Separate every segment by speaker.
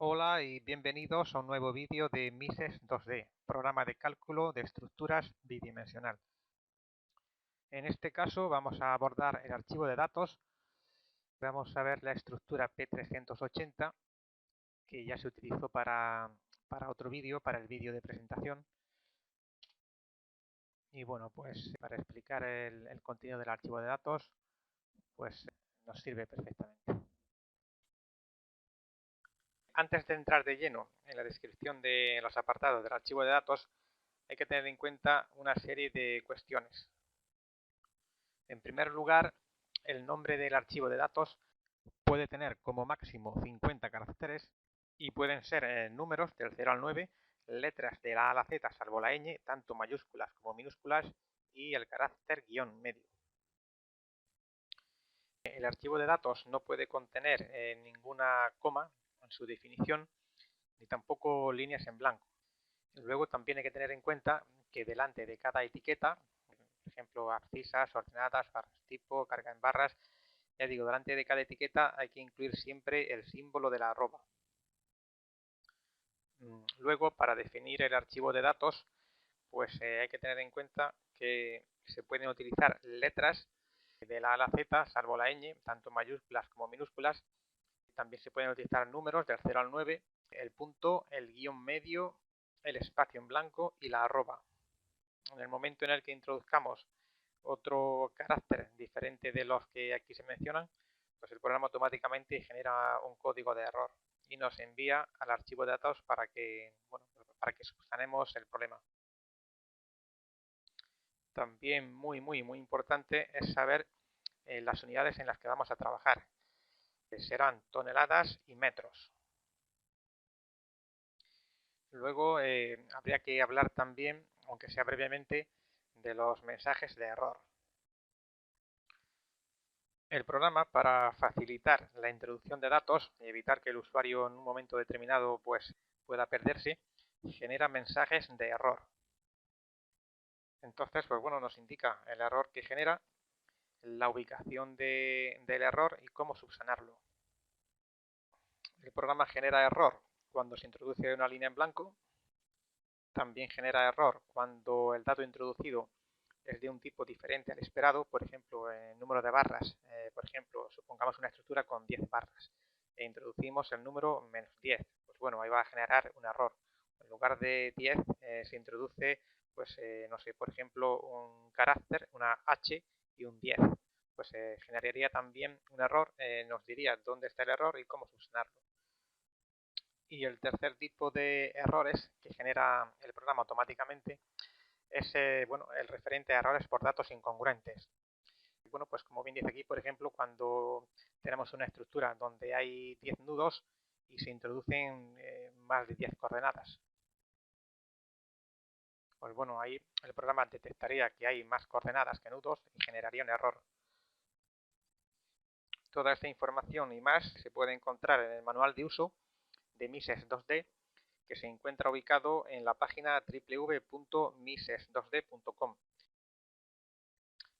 Speaker 1: Hola y bienvenidos a un nuevo vídeo de Mises 2D, programa de cálculo de estructuras bidimensional. En este caso vamos a abordar el archivo de datos. Vamos a ver la estructura P380 que ya se utilizó para otro vídeo, para el vídeo de presentación. Y bueno, pues para explicar el contenido del archivo de datos, pues nos sirve perfectamente. Antes de entrar de lleno en la descripción de los apartados del archivo de datos, hay que tener en cuenta una serie de cuestiones. En primer lugar, el nombre del archivo de datos puede tener como máximo 50 caracteres y pueden ser números del 0 al 9, letras de la A a la Z salvo la ñ, tanto mayúsculas como minúsculas, y el carácter guión medio. El archivo de datos no puede contener ninguna coma en su definición, ni tampoco líneas en blanco. Luego también hay que tener en cuenta que delante de cada etiqueta, por ejemplo, abscisas, ordenadas, barras tipo, carga en barras, ya digo, delante de cada etiqueta hay que incluir siempre el símbolo de la arroba. Luego, para definir el archivo de datos, pues hay que tener en cuenta que se pueden utilizar letras de la A a la Z, salvo la ñ, tanto mayúsculas como minúsculas. También se pueden utilizar números del 0 al 9, el punto, el guión medio, el espacio en blanco y la arroba. En el momento en el que introduzcamos otro carácter diferente de los que aquí se mencionan, pues el programa automáticamente genera un código de error y nos envía al archivo de datos para que subsanemos el problema. También muy importante es saber las unidades en las que vamos a trabajar, que serán toneladas y metros. Luego habría que hablar también, aunque sea brevemente, de los mensajes de error. El programa, para facilitar la introducción de datos y evitar que el usuario en un momento determinado pues, pueda perderse, genera mensajes de error. Entonces, pues bueno, nos indica el error que genera, la ubicación del error y cómo subsanarlo. El programa genera error cuando se introduce una línea en blanco. También genera error cuando el dato introducido es de un tipo diferente al esperado, por ejemplo, el número de barras. Por ejemplo, supongamos una estructura con 10 barras e introducimos el número -10. Pues bueno, ahí va a generar un error. En lugar de 10 se introduce, pues no sé, por ejemplo, un carácter, una H y un 10. Pues generaría también un error, nos diría dónde está el error y cómo subsanarlo. Y el tercer tipo de errores que genera el programa automáticamente es el referente a errores por datos incongruentes. Bueno, pues como bien dice aquí, por ejemplo, cuando tenemos una estructura donde hay 10 nudos y se introducen más de 10 coordenadas. Pues bueno, ahí el programa detectaría que hay más coordenadas que nudos y generaría un error. Toda esta información y más se puede encontrar en el manual de uso de Mises 2D, que se encuentra ubicado en la página www.mises2d.com.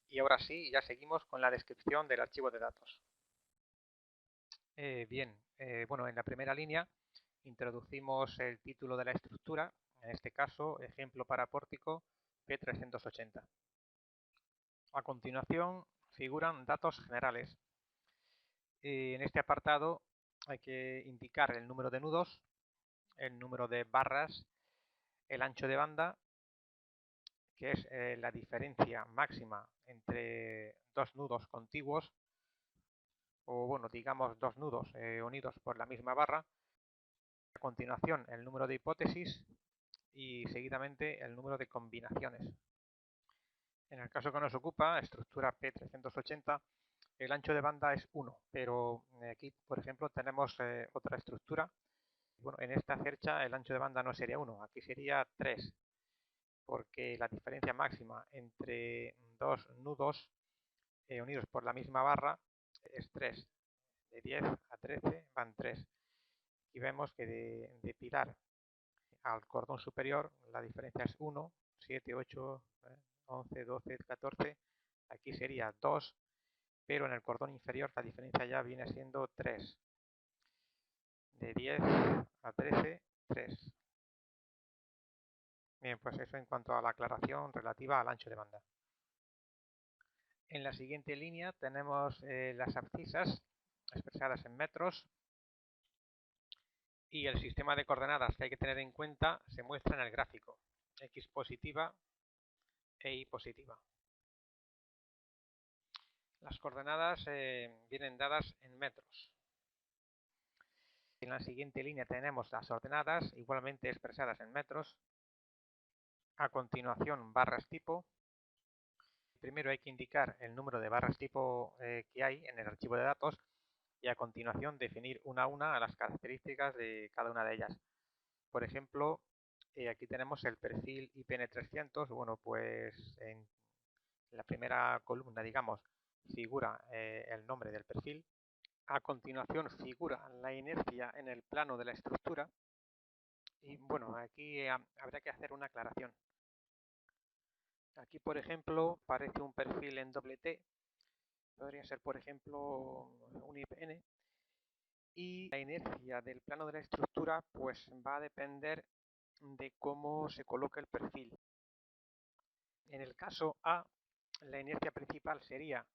Speaker 1: Y ahora sí, ya seguimos con la descripción del archivo de datos. Bueno, en la primera línea introducimos el título de la estructura, en este caso, ejemplo para pórtico P380. A continuación figuran datos generales. En este apartado hay que indicar el número de nudos, el número de barras, el ancho de banda, que es la diferencia máxima entre dos nudos contiguos, o bueno, digamos dos nudos unidos por la misma barra. A continuación, el número de hipótesis y seguidamente el número de combinaciones. En el caso que nos ocupa, estructura P380, el ancho de banda es 1, pero aquí, por ejemplo, tenemos otra estructura. Bueno, en esta cercha el ancho de banda no sería 1, aquí sería 3, porque la diferencia máxima entre dos nudos unidos por la misma barra es 3. De 10 a 13 van 3. Y vemos que de pilar al cordón superior la diferencia es 1, 7, 8, 11, 12, 14. Aquí sería 2, pero en el cordón inferior la diferencia ya viene siendo 3. de 10 a 13, 3. Bien, pues eso en cuanto a la aclaración relativa al ancho de banda. En la siguiente línea tenemos las abscisas expresadas en metros y el sistema de coordenadas que hay que tener en cuenta se muestra en el gráfico, x positiva e y positiva. Las coordenadas vienen dadas en metros. En la siguiente línea tenemos las ordenadas igualmente expresadas en metros. A continuación, barras tipo. Primero hay que indicar el número de barras tipo que hay en el archivo de datos y a continuación definir una a una las características de cada una de ellas. Por ejemplo, aquí tenemos el perfil IPN300. Bueno, pues en la primera columna, digamos, figura el nombre del perfil. A continuación figura la inercia en el plano de la estructura. Y bueno, aquí habrá que hacer una aclaración. Aquí, por ejemplo, parece un perfil en doble T. Podría ser, por ejemplo, un IPN. Y la inercia del plano de la estructura pues va a depender de cómo se coloque el perfil. En el caso A, la inercia principal sería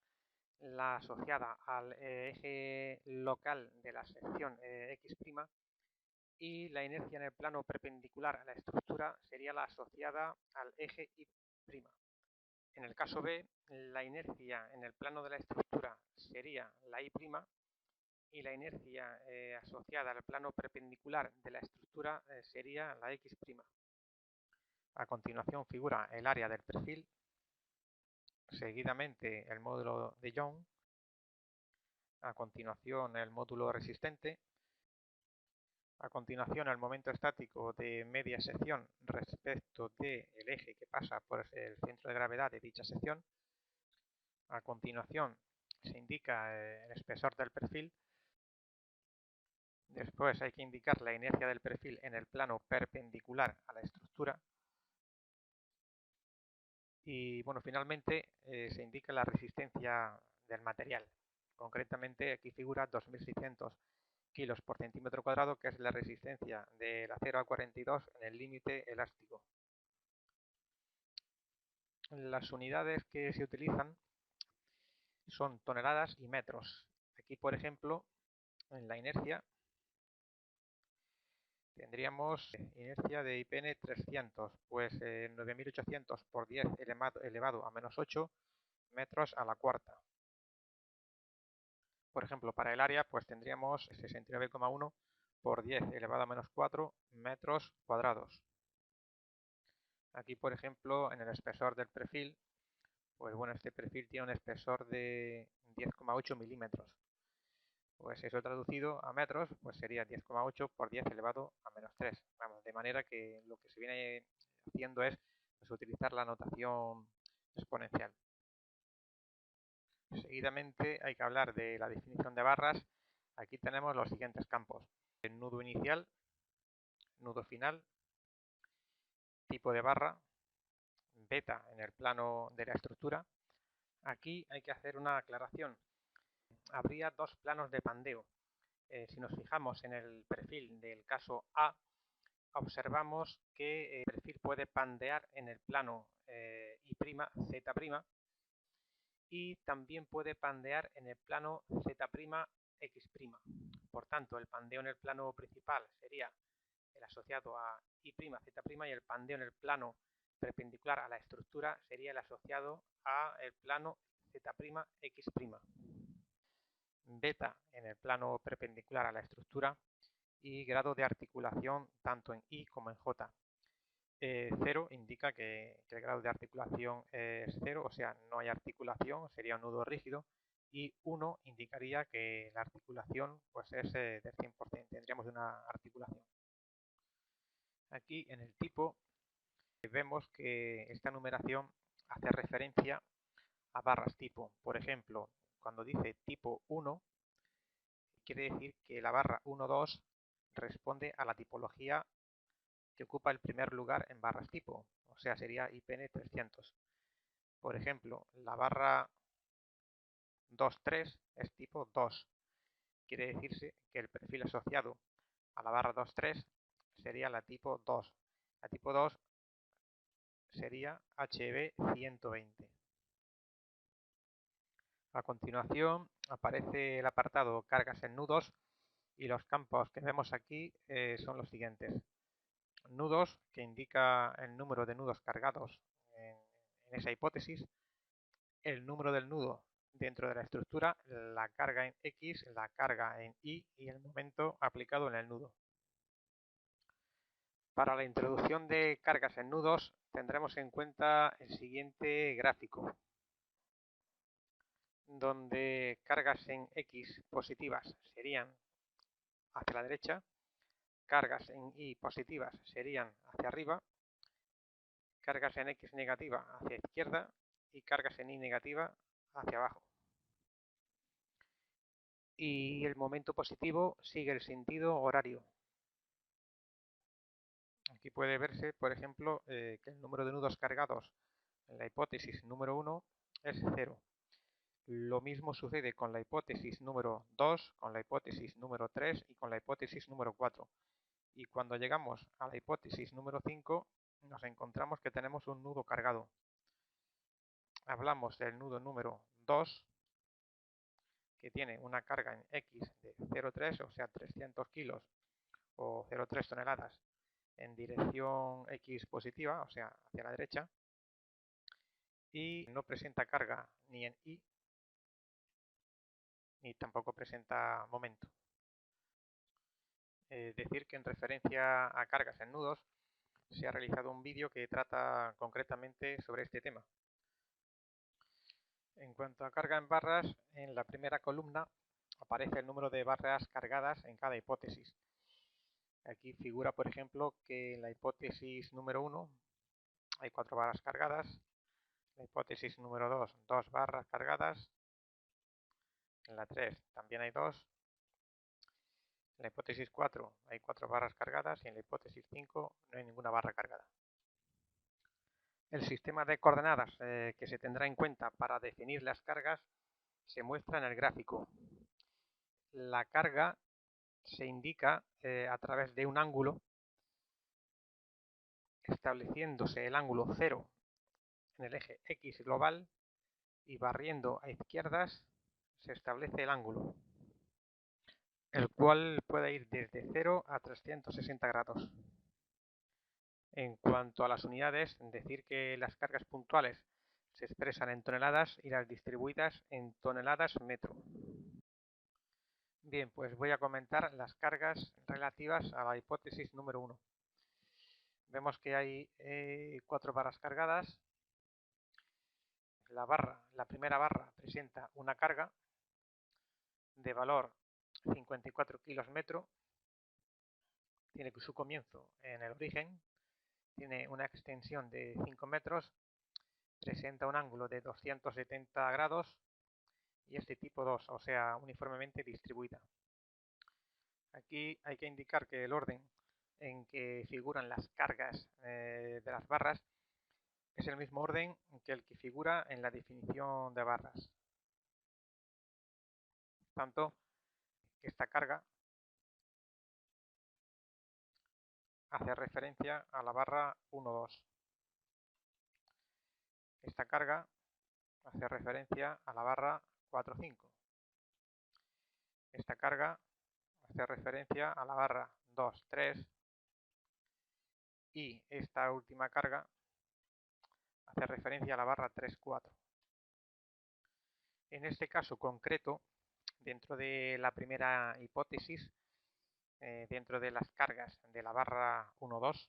Speaker 1: la asociada al eje local de la sección X' y la inercia en el plano perpendicular a la estructura sería la asociada al eje Y'. En el caso B, la inercia en el plano de la estructura sería la Y' y la inercia asociada al plano perpendicular de la estructura sería la X'. A continuación figura el área del perfil, seguidamente el módulo de Young, a continuación el módulo resistente, a continuación el momento estático de media sección respecto del eje que pasa por el centro de gravedad de dicha sección. A continuación se indica el espesor del perfil. Después hay que indicar la inercia del perfil en el plano perpendicular a la estructura. Y bueno, finalmente se indica la resistencia del material. Concretamente aquí figura 2600 kilos por centímetro cuadrado, que es la resistencia del acero A42 en el límite elástico. Las unidades que se utilizan son toneladas y metros. Aquí, por ejemplo, en la inercia tendríamos inercia de IPN 300, pues 9800 por 10 elevado a menos 8 metros a la cuarta. Por ejemplo, para el área, pues tendríamos 69,1 por 10 elevado a menos 4 metros cuadrados. Aquí, por ejemplo, en el espesor del perfil, pues bueno, este perfil tiene un espesor de 10,8 milímetros. Pues eso traducido a metros, pues sería 10,8 por 10 elevado a menos 3. Vamos, de manera que lo que se viene haciendo es pues, utilizar la notación exponencial. Seguidamente hay que hablar de la definición de barras. Aquí tenemos los siguientes campos: el nudo inicial, nudo final, tipo de barra, beta en el plano de la estructura. Aquí hay que hacer una aclaración. Habría dos planos de pandeo. Si nos fijamos en el perfil del caso A, observamos que el perfil puede pandear en el plano Y', Z', y también puede pandear en el plano Z'X'. Por tanto, el pandeo en el plano principal sería el asociado a Y', Z' y el pandeo en el plano perpendicular a la estructura sería el asociado a el plano Z'X'. Beta en el plano perpendicular a la estructura y grado de articulación tanto en I como en J. 0 indica que el grado de articulación es 0, o sea, no hay articulación, sería un nudo rígido, y 1 indicaría que la articulación pues, es del 100%, tendríamos una articulación. Aquí en el tipo vemos que esta numeración hace referencia a barras tipo. Por ejemplo, cuando dice tipo 1, quiere decir que la barra 1,2 responde a la tipología que ocupa el primer lugar en barras tipo, o sea, sería IPN 300. Por ejemplo, la barra 2,3 es tipo 2. Quiere decirse que el perfil asociado a la barra 2.3 sería la tipo 2. La tipo 2 sería HB120. A continuación aparece el apartado cargas en nudos y los campos que vemos aquí son los siguientes. Nudos, que indica el número de nudos cargados en esa hipótesis, el número del nudo dentro de la estructura, la carga en X, la carga en Y y el momento aplicado en el nudo. Para la introducción de cargas en nudos tendremos en cuenta el siguiente gráfico, donde cargas en X positivas serían hacia la derecha, cargas en Y positivas serían hacia arriba, cargas en X negativa hacia izquierda y cargas en Y negativa hacia abajo. Y el momento positivo sigue el sentido horario. Aquí puede verse, por ejemplo, que el número de nudos cargados en la hipótesis número 1 es 0. Lo mismo sucede con la hipótesis número 2, con la hipótesis número 3 y con la hipótesis número 4. Y cuando llegamos a la hipótesis número 5, nos encontramos que tenemos un nudo cargado. Hablamos del nudo número 2, que tiene una carga en X de 0,3, o sea, 300 kilos o 0,3 toneladas en dirección X positiva, o sea, hacia la derecha, y no presenta carga ni en Y, ni tampoco presenta momento. Decir que en referencia a cargas en nudos, se ha realizado un vídeo que trata concretamente sobre este tema. En cuanto a carga en barras, en la primera columna aparece el número de barras cargadas en cada hipótesis. Aquí figura, por ejemplo, que en la hipótesis número 1 hay 4 barras cargadas, en la hipótesis número 2, 2 barras cargadas, en la 3 también hay 2, en la hipótesis 4 hay 4 barras cargadas y en la hipótesis 5 no hay ninguna barra cargada. El sistema de coordenadas que se tendrá en cuenta para definir las cargas se muestra en el gráfico. La carga se indica a través de un ángulo, estableciéndose el ángulo 0 en el eje X global y barriendo a izquierdas se establece el ángulo, el cual puede ir desde 0 a 360 grados. En cuanto a las unidades, decir que las cargas puntuales se expresan en toneladas y las distribuidas en toneladas metro. Bien, pues voy a comentar las cargas relativas a la hipótesis número 1. Vemos que hay 4 barras cargadas. La primera barra presenta una carga de valor 54 kilos metro. Tiene su comienzo en el origen. Tiene una extensión de 5 metros. Presenta un ángulo de 270 grados y es de tipo 2, o sea, uniformemente distribuida. Aquí hay que indicar que el orden en que figuran las cargas de las barras es el mismo orden que el que figura en la definición de barras. Por tanto, esta carga hace referencia a la barra 1,2. Esta carga hace referencia a la barra 4,5. Esta carga hace referencia a la barra 2,3. Y esta última carga hace referencia a la barra 3,4. En este caso concreto, dentro de la primera hipótesis, dentro de las cargas de la barra 1,2,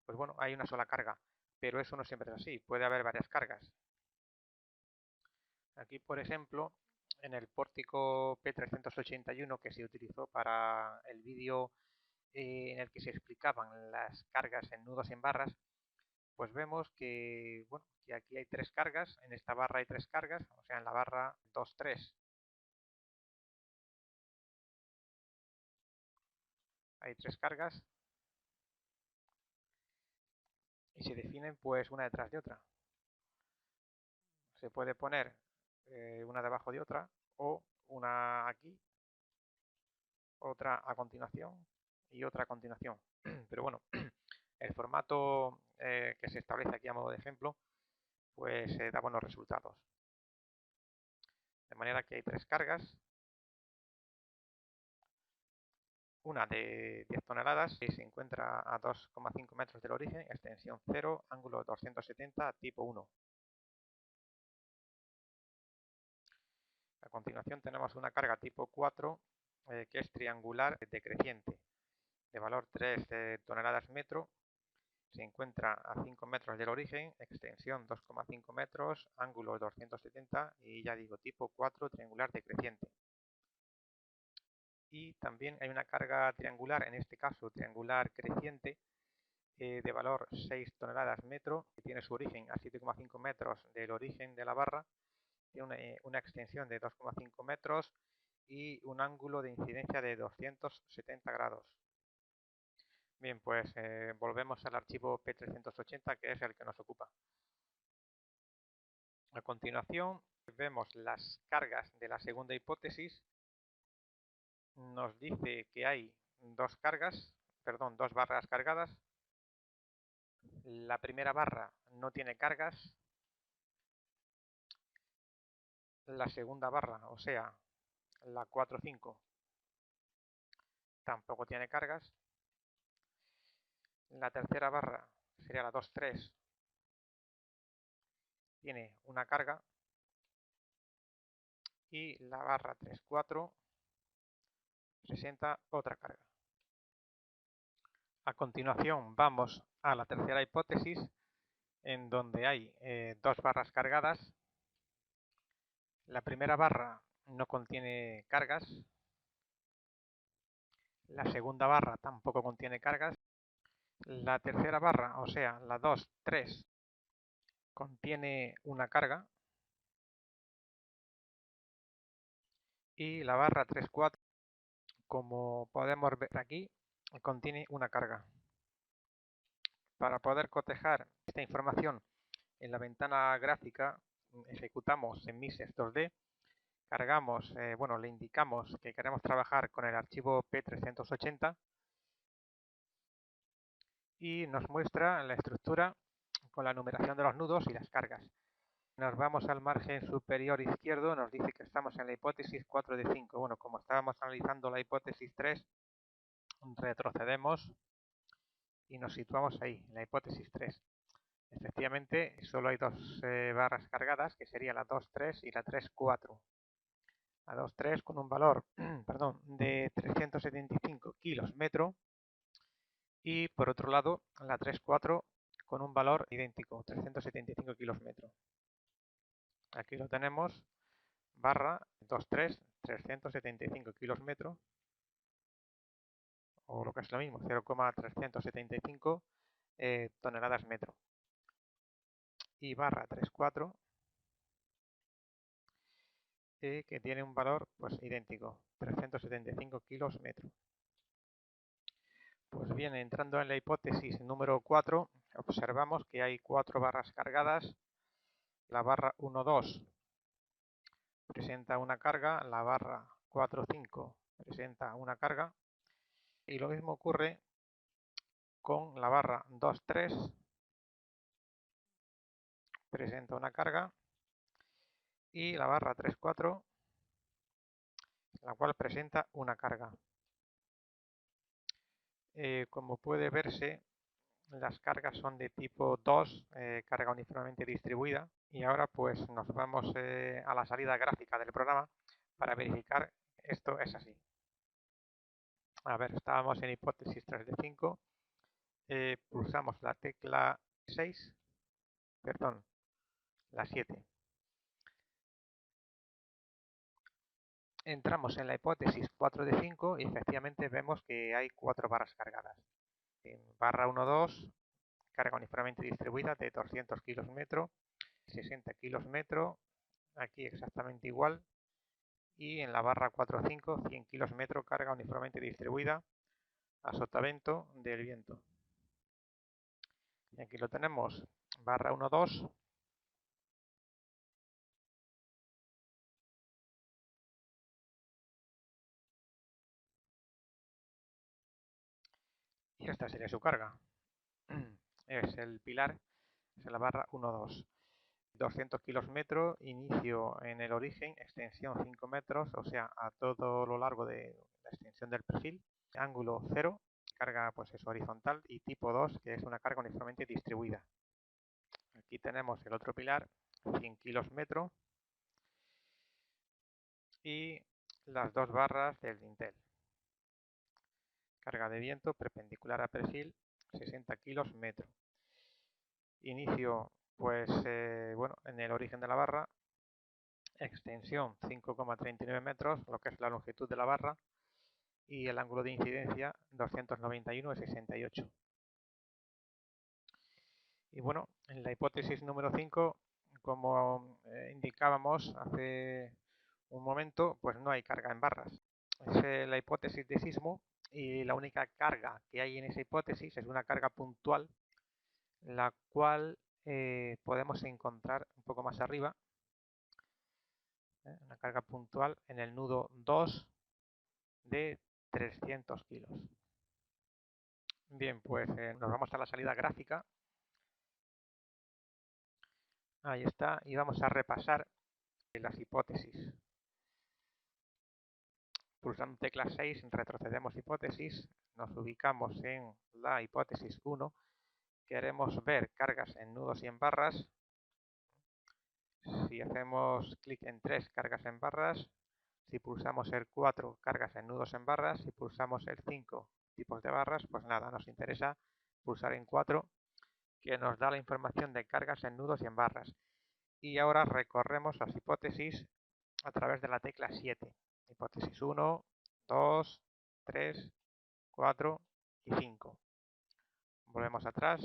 Speaker 1: pues bueno, hay una sola carga, pero eso no siempre es así, puede haber varias cargas. Aquí, por ejemplo, en el pórtico P381 que se utilizó para el vídeo en el que se explicaban las cargas en nudos y en barras, pues vemos que, bueno, que aquí hay 3 cargas, en esta barra hay 3 cargas, o sea, en la barra 2,3 hay 3 cargas y se definen pues una detrás de otra. Se puede poner una debajo de otra o una aquí otra a continuación y otra a continuación. Pero bueno, el formato que se establece aquí a modo de ejemplo, pues da buenos resultados. De manera que hay 3 cargas, una de 10 toneladas y se encuentra a 2,5 metros del origen, extensión 0, ángulo 270, tipo 1. A continuación tenemos una carga tipo 4 que es triangular decreciente, de valor 3 toneladas metro, se encuentra a 5 metros del origen, extensión 2,5 metros, ángulo 270 y ya digo, tipo 4 triangular decreciente. Y también hay una carga triangular, en este caso triangular creciente, de valor 6 toneladas metro, que tiene su origen a 7,5 metros del origen de la barra, tiene una extensión de 2,5 metros y un ángulo de incidencia de 270 grados. Bien, pues volvemos al archivo P380, que es el que nos ocupa. A continuación vemos las cargas de la segunda hipótesis. Nos dice que hay dos barras cargadas. La primera barra no tiene cargas. La segunda barra, o sea, la 4,5, tampoco tiene cargas. La tercera barra, sería la 2,3, tiene una carga. Y la barra 3,4 presenta otra carga. A continuación vamos a la tercera hipótesis, en donde hay dos barras cargadas. La primera barra no contiene cargas. La segunda barra tampoco contiene cargas. La tercera barra, o sea, la 2,3, contiene una carga. Y la barra 3,4, como podemos ver aquí, contiene una carga. Para poder cotejar esta información en la ventana gráfica, ejecutamos en Mises 2D, cargamos, le indicamos que queremos trabajar con el archivo P380 y nos muestra la estructura con la numeración de los nudos y las cargas. Nos vamos al margen superior izquierdo, nos dice que estamos en la hipótesis 4 de 5. Bueno, como estábamos analizando la hipótesis 3, retrocedemos y nos situamos ahí, en la hipótesis 3. Efectivamente, solo hay dos barras cargadas, que serían la 2,3 y la 3,4. La 2,3 con un valor de 375 kilos metro y por otro lado la 3,4 con un valor idéntico, 375 kilos metro. Aquí lo tenemos, barra 2,3, 375 kilos metro, o lo que es lo mismo, 0,375 toneladas metro. Y barra 3,4 que tiene un valor pues idéntico, 375 kilos metro. Pues bien, entrando en la hipótesis número 4, observamos que hay 4 barras cargadas. La barra 1,2 presenta una carga, la barra 4,5 presenta una carga, y lo mismo ocurre con la barra 2,3, presenta una carga, y la barra 3,4, la cual presenta una carga. Como puede verse, las cargas son de tipo 2, carga uniformemente distribuida, y ahora pues nos vamos a la salida gráfica del programa para verificar esto es así. A ver, estábamos en hipótesis 3 de 5, pulsamos la tecla 6, perdón, la 7. Entramos en la hipótesis 4 de 5 y efectivamente vemos que hay 4 barras cargadas. En barra 1,2, carga uniformemente distribuida de 200 kilos metro, 60 kilos metro, aquí exactamente igual, y en la barra 4,5, 100 kilos metro, carga uniformemente distribuida a sotavento del viento. Y aquí lo tenemos, barra 1,2, Y esta sería su carga. Es el pilar, es la barra 1,2. 200 kilos metro, inicio en el origen, extensión 5 metros, o sea, a todo lo largo de la extensión del perfil, ángulo 0, carga pues es horizontal, y tipo 2, que es una carga uniformemente distribuida. Aquí tenemos el otro pilar, 100 kilos metro, y las dos barras del dintel. Carga de viento perpendicular a perfil, 60 kilos metro. Inicio, pues, bueno, en el origen de la barra, extensión 5,39 metros, lo que es la longitud de la barra, y el ángulo de incidencia 291,68. Y bueno, en la hipótesis número 5, como indicábamos hace un momento, pues no hay carga en barras. Es la hipótesis de sismo, y la única carga que hay en esa hipótesis es una carga puntual, la cual podemos encontrar un poco más arriba, una carga puntual en el nudo 2 de 300 kilos. Bien, pues nos vamos a la salida gráfica. Ahí está, y vamos a repasar las hipótesis. Pulsando tecla 6 retrocedemos hipótesis, nos ubicamos en la hipótesis 1, queremos ver cargas en nudos y en barras. Si hacemos clic en 3, cargas en barras. Si pulsamos el 4, cargas en nudos en barras. Si pulsamos el 5, tipos de barras, pues nada, nos interesa pulsar en 4, que nos da la información de cargas en nudos y en barras. Y ahora recorremos las hipótesis a través de la tecla 7. Hipótesis 1, 2, 3, 4 y 5. Volvemos atrás.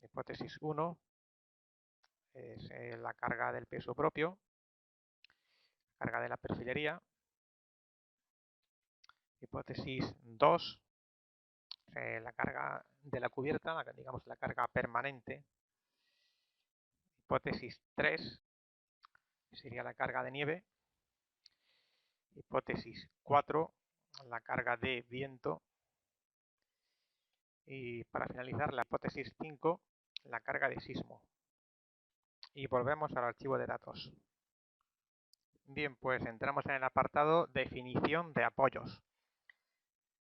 Speaker 1: Hipótesis 1 es la carga del peso propio, carga de la perfilería. Hipótesis 2, la carga de la cubierta, digamos la carga permanente. Hipótesis 3 sería la carga de nieve. Hipótesis 4, la carga de viento. Y para finalizar, la hipótesis 5, la carga de sismo. Y volvemos al archivo de datos. Bien, pues entramos en el apartado definición de apoyos.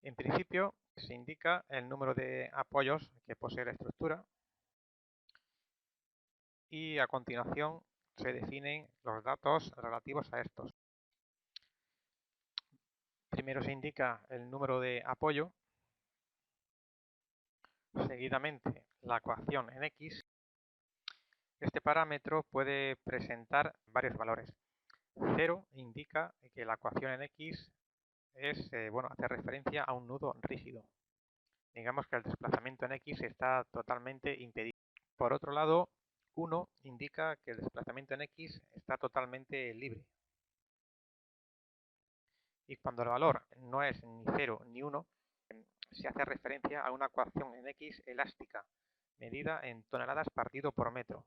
Speaker 1: En principio se indica el número de apoyos que posee la estructura, y a continuación se definen los datos relativos a estos. Primero se indica el número de apoyo, seguidamente la coacción en X. Este parámetro puede presentar varios valores. 0 indica que la coacción en X es, bueno, hace referencia a un nudo rígido. Digamos que el desplazamiento en X está totalmente impedido. Por otro lado, 1 indica que el desplazamiento en X está totalmente libre. Y cuando el valor no es ni 0 ni 1, se hace referencia a una coacción en X elástica, medida en toneladas partido por metro.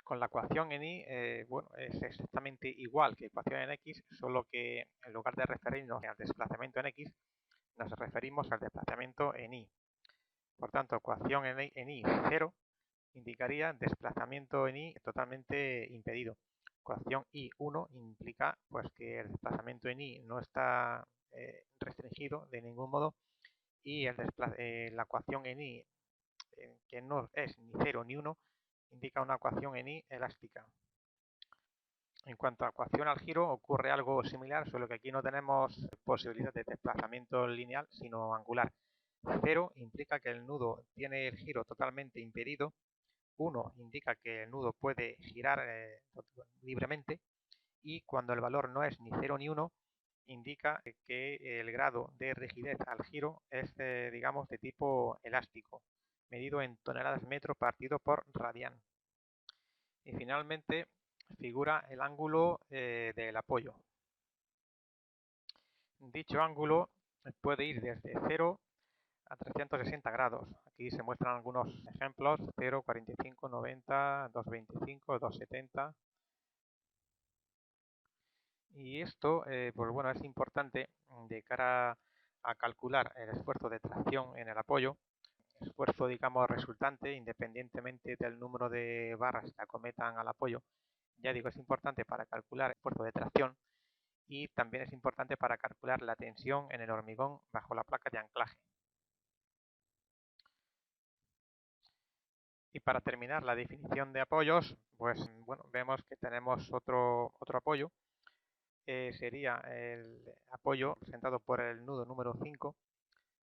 Speaker 1: Con la coacción en Y, bueno, es exactamente igual que ecuación en X, solo que en lugar de referirnos al desplazamiento en X, nos referimos al desplazamiento en Y. Por tanto, coacción en Y 0 indicaría desplazamiento en Y totalmente impedido. Coacción I1 implica pues que el desplazamiento en Y no está restringido de ningún modo, y la coacción en Y, que no es ni 0 ni 1, indica una coacción en Y elástica. En cuanto a coacción al giro, ocurre algo similar, solo que aquí no tenemos posibilidad de desplazamiento lineal, sino angular. 0 implica que el nudo tiene el giro totalmente impedido. 1 indica que el nudo puede girar libremente, y cuando el valor no es ni 0 ni 1, indica que el grado de rigidez al giro es, digamos, de tipo elástico, medido en toneladas metro partido por radián. Y finalmente figura el ángulo del apoyo. Dicho ángulo puede ir desde 0 a 360 grados. Aquí se muestran algunos ejemplos: 0, 45, 90, 225, 270. Y esto, pues bueno, es importante de cara a calcular el esfuerzo de tracción en el apoyo, esfuerzo, digamos, resultante, independientemente del número de barras que acometan al apoyo. Ya digo, es importante para calcular el esfuerzo de tracción y también es importante para calcular la tensión en el hormigón bajo la placa de anclaje. Y para terminar la definición de apoyos, pues bueno, vemos que tenemos otro apoyo, sería el apoyo representado por el nudo número 5,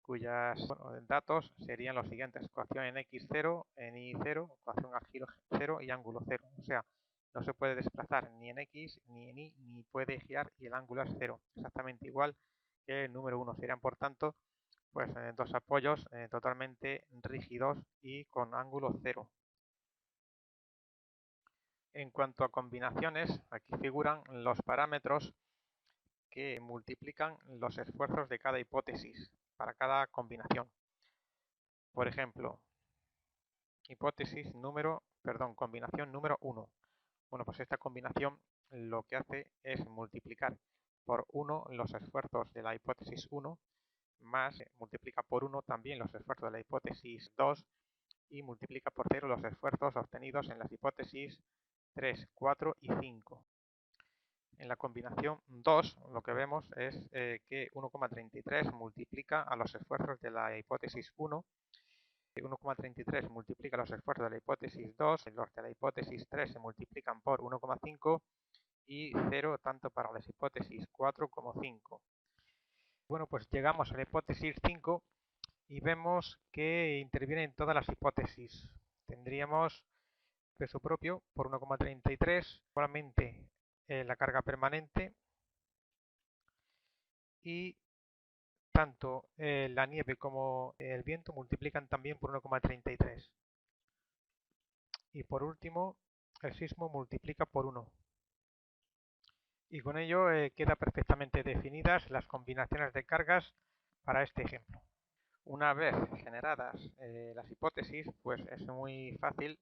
Speaker 1: cuyos datos serían los siguientes: coacción en X0, en Y0, coacción al giro 0 y ángulo 0. O sea, no se puede desplazar ni en X ni en Y, ni puede girar y el ángulo es 0. Exactamente igual que el número 1. Serían, por tanto, pues dos apoyos totalmente rígidos y con ángulo 0. En cuanto a combinaciones, aquí figuran los parámetros que multiplican los esfuerzos de cada hipótesis para cada combinación. Por ejemplo, combinación número 1. Bueno, pues esta combinación lo que hace es multiplicar por 1 los esfuerzos de la hipótesis 1, más multiplica por 1 también los esfuerzos de la hipótesis 2 y multiplica por 0 los esfuerzos obtenidos en las hipótesis 3, 4 y 5. En la combinación 2 lo que vemos es que 1,33 multiplica a los esfuerzos de la hipótesis 1, 1,33 multiplica los esfuerzos de la hipótesis 2, los de la hipótesis 3 se multiplican por 1,5 y 0 tanto para las hipótesis 4 como 5. Bueno, pues llegamos a la hipótesis 5 y vemos que intervienen todas las hipótesis. Tendríamos peso propio por 1,33, solamente la carga permanente, y tanto la nieve como el viento multiplican también por 1,33. Y por último, el sismo multiplica por 1. Y con ello quedan perfectamente definidas las combinaciones de cargas para este ejemplo. Una vez generadas las hipótesis, pues es muy fácil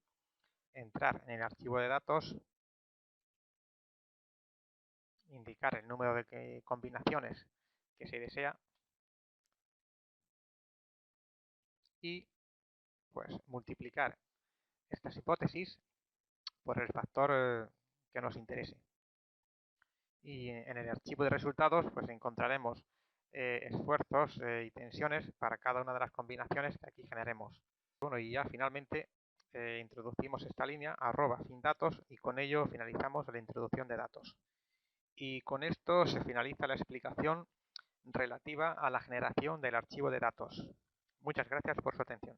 Speaker 1: entrar en el archivo de datos, indicar el número de combinaciones que se desea y pues multiplicar estas hipótesis por el factor que nos interese. Y en el archivo de resultados pues encontraremos esfuerzos y tensiones para cada una de las combinaciones que aquí generemos. Bueno, y ya finalmente introducimos esta línea @findatos y con ello finalizamos la introducción de datos. Y con esto se finaliza la explicación relativa a la generación del archivo de datos. Muchas gracias por su atención.